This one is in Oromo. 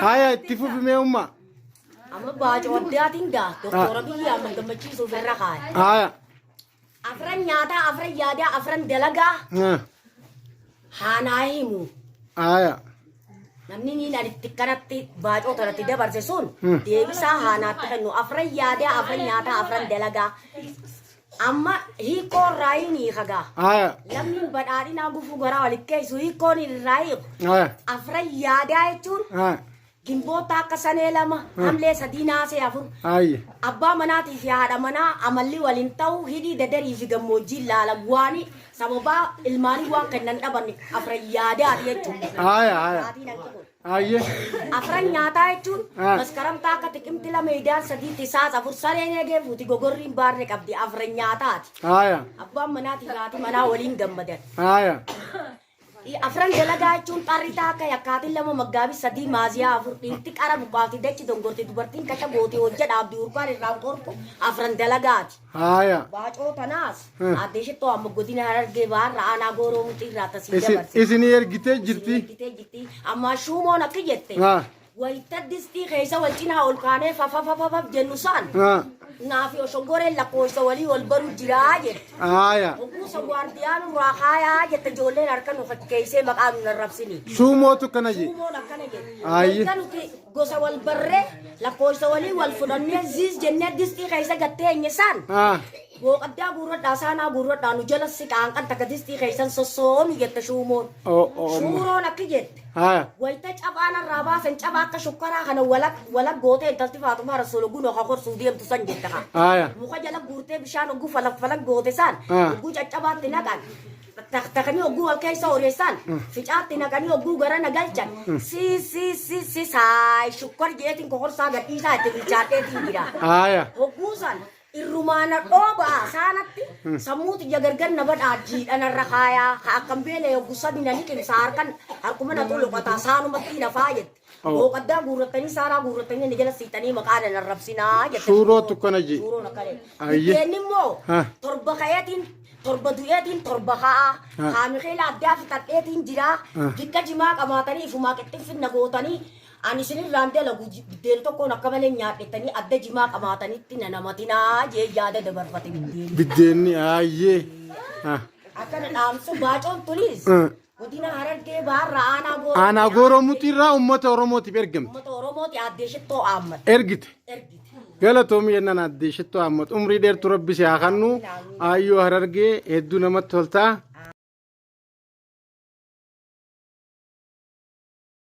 هاي تفو في ميوما أما باج وداتين دا دكتورة بيجي أما جمتشي سوفر رخاي هاي أفرن نياتا أفرن يادا أفرن دلقا هانايمو هاي namni ni naritti kanatti baacoo tanatti dabarse sun deebisaa haanaatti kennu afran yaadee afran nyaata afran dalagaa amma hiikoo raayii ni kagaa lamni badhaadhinaa gufuu garaa walitti keeysu hiikoon raayii afran yaadaa jechuun gimboota akka sanee lama hamlee sadii naasee afur abbaa manaatii fi haadha manaa amalli waliin ta'uu hidhii dadarii fi gammoojjii laala bu'aanii sababaa ilmaanii waan kennan dhaban afran yaadaati jechuudha. Afran nyaataa jechuun maskaramtaa akka tiqimti lama idaan sadiitti isaas afur sareen eegee fuuti gogorriin baarree qabdi afran nyaataati. Abbaan manaatii haati manaa waliin gammadan. Afran dalagaa jechuun xarritaa akka yakkaatiin lama maggaabii sadii maaziyaa afur dhiirti qara buqaafti dachi dongorti dubartiin kacha gootii hojja dhaabdi urkaan irraan qorqu afran dalagaati. Baacoo tanaas addeeshittoo amma godina harargee baarra aanaa gooroo muxii irraa tasii dabarse. Isinii ergitee jirti. Amma shuumoon akka jette wayita distii keessa wal cinaa ol kaanee fafafafaf jennu saan naafi oshogoree lakkoofsa walii wal baruu jiraa jette. Ogumsa waardiyaan raaxaayaa jette ijoolleen harka nu fakkeessee maqaa nu narrabsini. Shuumootu kana jedhe. Shuumoon akkana jedhe. Wayita nuti gosa wal barree lakkoofsa walii wal fudhannee ziis jennee distii keessa gattee eenye saan. Boqaddaa gurradhaa saanaa gurradhaa nu jala siqaan kan takka distii keessan sossoomi jette shuumoon. Shuuroon akka jette. Wayita cabaan irraa baasan cabaa akka shukkaraa kana walak gootee intalti faatuma rasuula gunoo kakorsuu deemtu san jette kan. Muka jala guurtee bishaan oguu falak goote san oguu caccabaatti naqan. Taktakanii oguu wal keessa oreessan ficaatti naqanii oguu gara nagalchan si saay shukkar jeetiin kokorsaa gadhiisaa itti bilchaadheetiin jira. Oguu san. Irrumaana dhoobaa saanatti sammuuti jagargar na badhaa jiidhanarra kaayaa akkam beela yoo gusadi na liqimsa harkuma na tolu qotaa saanumatti na faayette. Boqaddaa guurratanii saaraa guurratanii ni jala siitanii maqaa na narrabsinaa jette. Suurootu kana jee. Suuroo na kale. Biddeenni immoo torba kayeetiin torba du'eetiin torba ka'aa haamiqeela addaa fixadheetiin jiraa dikka jimaa qabaatanii ifumaa qixxinfinna gootanii. Ani sinin raandee lagu biddeen tokkoon akka malee nyaadhetanii adda jimaa qabaatanitti na namatinaa jee yaada dabarfate biddeen. Biddeenni ayyee. Akkana dhaamsu baacoon tulis. Godina harargee baarra aanaa gooroo muxiirraa uummata oromootiif ergamte. Uummata oromooti addeeshittoo aammata. Ergite. Galatoomii jennaan addeeshittoo aammata umrii dheertu rabbi si haa kennu ayyoo harargee hedduu namatti toltaa.